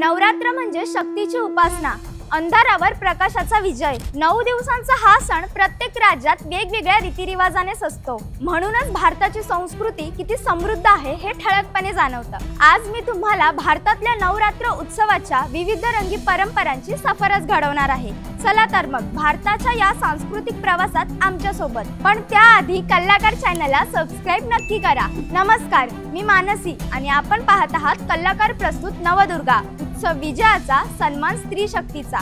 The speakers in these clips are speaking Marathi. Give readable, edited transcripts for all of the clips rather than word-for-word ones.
नवरात्र म्हणजे शक्तीची उपासना, अंधारावर प्रकाशाचा विजय। 9 दिवसांचा हा सण प्रत्येक राज्यात वेगवेगळ्या रीतिरिवाजाने असतो। म्हणूनच भारताची संस्कृती किती समृद्ध आहे हे ठळकपणे जाणवतं। आज मी तुम्हाला भारतातल्या नवरात्र उत्सवाच्या विविध रंगी परंपरांची सफरच घडवणार आहे। चला तर मग भारताच्या या सांस्कृतिक प्रवासात आमच्या सोबत। पण त्याआधी कलाकार चॅनलला सबस्क्राइब नक्की करा। नमस्कार, मी मानसी आणि आपण पाहत आहात कलाकार प्रस्तुत नवदुर्गा उत्सव विजयाचा सन्मान स्त्री शक्तीचा।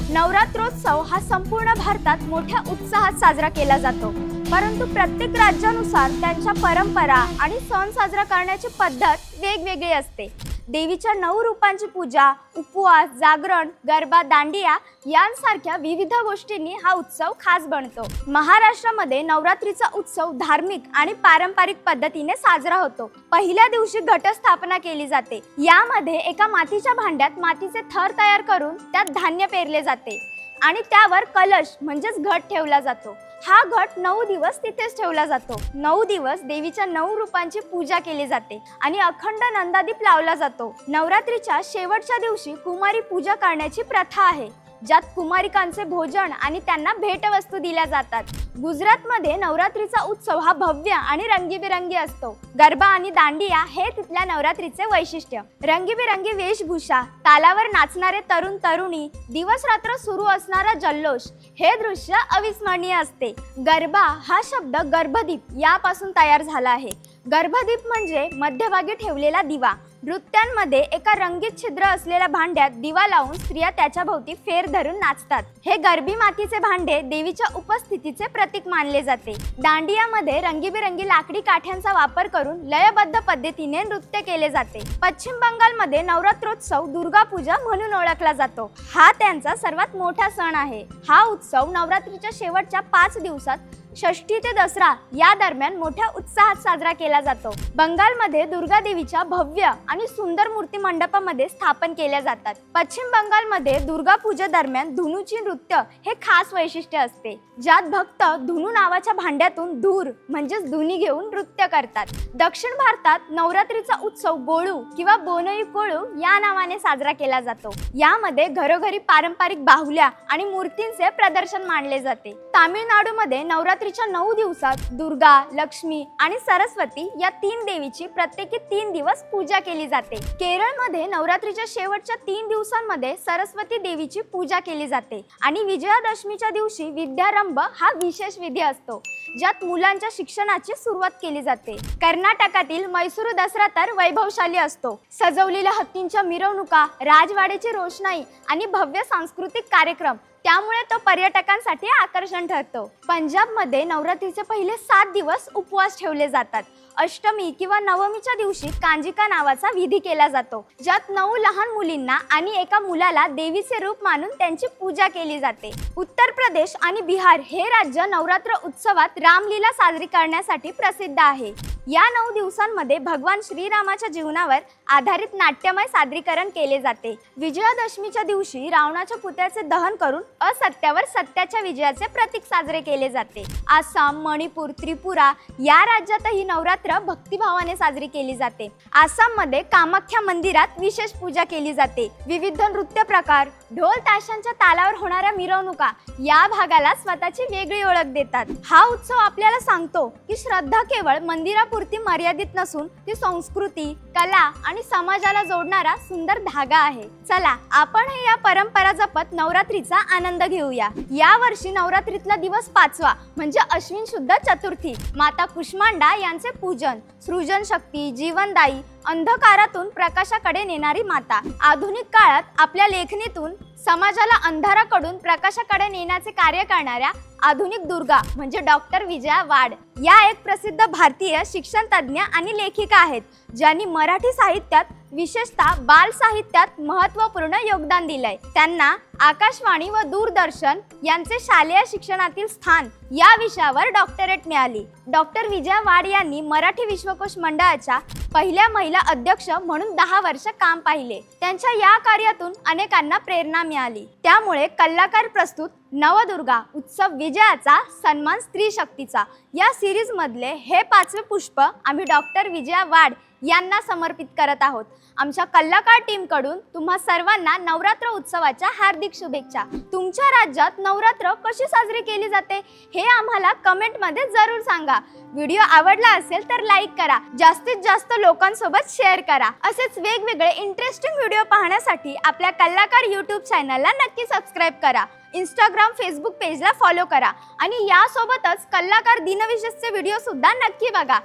नवरात्रोत्सव हा संपूर्ण भारतात मोठ्या उत्साहात साजरा केला जातो, परंतु प्रत्येक राज्यानुसार त्यांच्या परंपरा आणि सण साजरा करण्याची पद्धत वेगवेगळी असते। देवीच्या 9 रूपांची पूजा, उपवास, जागरण, गरबा, दांडिया यांसारख्या विविध गोष्टींनी हा उत्सव खास बनतो। महाराष्ट्रामध्ये नवरात्रीचा उत्सव धार्मिक आणि पारंपरिक पद्धतीने साजरा होतो। पहिल्या दिवशी घटस्थापना केली जाते। यामध्ये एका मातीच्या भांड्यात मातीचे थर तयार करून त्यात धान्य पेरले जाते आणि त्यावर कलश म्हणजेच घट ठेवला जातो। हा घट 9 दिवस तिथेच ठेवला जातो। 9 दिवस देवीच्या 9 रूपांची पूजा केली जाते आणि अखंड नंदादीप लावला जातो। नवरात्रीच्या शेवटच्या दिवशी कुमारी पूजा करण्याची प्रथा आहे, ज्यात कुमारिकांचे भोजन आणि त्यांना भेटवस्तू दिल्या जातात। गुजरातमध्ये नवरात्रीचा उत्सव हा भव्य आणि रंगीबेरंगी असतो। गरबा आणि दांडिया हे तिथल्या नवरात्रीचे वैशिष्ट्य। रंगीबेरंगी वेशभूषा, तालावर नाचणारे तरुण तरुणी, दिवस रात्र सुरू असणारा जल्लोष हे दृश्य अविस्मरणीय असते। गरबा हा शब्द गर्भदीप यापासून तयार झाला आहे। गर्भदीप म्हणजे मध्यभागी ठेवलेला दिवा। नृत्यांमध्ये एका रंगीत छिद्र असलेल्या भांड्यात दिवा लावून स्त्रिया त्याच्या भोवती फेर धरून नाचतात। हे गरबी मातीचे भांडे देवीच्या उपस्थितीचे प्रतीक मानले जाते। दांडियामध्ये रंगीबेरंगी लाकडी काठ्यांचा वापर करून लयबद्ध पद्धतीने नृत्य केले जाते। पश्चिम बंगालमध्ये नवरात्रोत्सव दुर्गा पूजा म्हणून ओळखला जातो। हा त्यांचा सर्वात मोठा सण आहे। हा उत्सव नवरात्रीच्या शेवटच्या 5 दिवसात षष्ठी ते दसरा या दरम्यान मोठ्या उत्साहात साजरा केला जातो। बंगालमध्ये दुर्गा देवीच्या भव्य आणि सुंदर मूर्ती मंडपामध्ये स्थापन केल्या जातात। पश्चिम बंगालमध्ये दुर्गा पूजे दरम्यान धुनूची नृत्य हे खास वैशिष्ट्य असते, ज्यात भक्त धुनू नावाच्या भांड्यातून धूर म्हणजेच धुनी घेऊन नृत्य करतात। दक्षिण भारतात नवरात्रीचा उत्सव गोळू किंवा बोनई कोळू या नावाने साजरा केला जातो। यामध्ये घरोघरी पारंपरिक बाहुल्या आणि मूर्तींचे प्रदर्शन मांडले जाते। तामिळनाडूमध्ये नवरात्रीच्या 9 दिवसात दुर्गा, लक्ष्मी आणि सरस्वती या 3 देवीची प्रत्येकी 3 दिवस पूजा केली जाते। केरळमध्ये नवरात्रीच्या शेवटच्या 3 दिवसांमध्ये सरस्वती देवीची पूजा केली जाते आणि विजयादशमीच्या दिवशी विद्यारंभ हा विशेष विधी असतो, ज्यात मुलांच्या शिक्षणाची सुरुवात केली जाते। कर्नाटकातील मैसूर दसरा तर वैभवशाली असतो। सजवलेल्या हत्तींच्या मिरवणुका, राजवाड्याची रोषणाई आणि भव्य सांस्कृतिक कार्यक्रम त्यामुळे तो पर्यटकांसाठी आकर्षण ठरतो। पंजाबमध्ये नवरात्रीचे पहिले 7 दिवस उपवास ठेवले जातात। अष्टमी किंवा नवमीच्या दिवशी कांजिका नावाचा विधी केला जातो, ज्यात 9 लहान मुलींना आणि एका मुलाला देवीचे रूप मानून त्यांची पूजा केली जाते। उत्तर प्रदेश आणि बिहार हे राज्य नवरात्र उत्सवात रामलीला साजरी करण्यासाठी प्रसिद्ध आहे। या 9 दिवसांमध्ये भगवान श्रीरामाच्या जीवनावर आधारित नाट्यमय सादरीकरण केले जाते। विजयादशमीच्या दिवशी रावणाच्या पुतळ्याचे दहन करून असत्यावर सत्याच्या विजयाचे प्रतीक साजरे केले जाते। आसाम, मणिपूर, त्रिपुरा या राज्यातही नवरात्र भक्तिभावाने साजरी केली जाते। आसाममध्ये कामाख्या मंदिरात विशेष पूजा केली जाते। विविध नृत्य प्रकार, ढोल ताशांच्या तालावर होणाऱ्या मिरवणुका या भागाला स्वतःची वेगळी ओळख देतात। हा उत्सव आपल्याला सांगतो की श्रद्धा केवळ मंदिरापुरती मर्यादित नसून ती संस्कृती, कला आणि समाजाला जोडणारा सुंदर धागा आहे। चला आपणही या परंपरा जपत नवरात्रीचा आनंद घेऊया। या वर्षी नवरात्रीतला दिवस 5वा म्हणजे अश्विन शुद्ध चतुर्थी। माता कुष्मांडा यांचे पूजन, सृजन शक्ती, जीवनदायी, अंधकारातून प्रकाशाकडे नेणारी माता। आधुनिक काळात आपल्या लेखणीतून समाजाला अंधाराकडून प्रकाशाकडे नेण्याचे कार्य करणाऱ्या आधुनिक दुर्गा म्हणजे डॉक्टर विजया वाड या एक प्रसिद्ध भारतीय शिक्षण तज्ञ आणि लेखिका आहेत, ज्यांनी मराठी साहित्यात विशेषतः बाल साहित्यात महत्त्वपूर्ण योगदान दिलंय। त्यांना आकाशवाणी व दूरदर्शन यांचे शालेय शिक्षणातील स्थान या विषयावर डॉक्टरेट मिळाली। डॉक्टर विजया वाड यांनी मराठी विश्वकोश मंडळाच्या पहिल्या महिला अध्यक्ष म्हणून 10 वर्ष काम पाहिले। त्यांच्या या कार्यातून अनेकांना प्रेरणा मिळाली। त्यामुळे कलाकार प्रस्तुत नवदुर्गा उत्सव विजयाचा सन्मान स्त्री शक्तीचा या सिरीज मधले हे 5वे पुष्प आम्ही डॉक्टर विजया वाड यांना समर्पित करत आहोत। आमच्या कलाकार टीम कडून तुम्हा सर्वांना नवरात्र उत्सवाच्या हार्दिक शुभेच्छा। तुमच्या राज्यात नवरात्र कशी साजरी केली जाते हे आम्हाला कमेंट मध्ये जरूर सांगा। व्हिडिओ आवडला असेल तर लाईक करा, जास्तीत जास्त लोकांसोबत शेअर करा। असेच वेगवेगळे इंटरेस्टिंग व्हिडिओ पाहण्यासाठी आपल्या कलाकार YouTube चॅनलला नक्की सबस्क्राइब करा। इंस्टाग्राम फेसबुक पेजला फॉलो करा आणि यासोबतच कलाकार दिनविशेषचे व्हिडिओ सुद्धा नक्की बघा।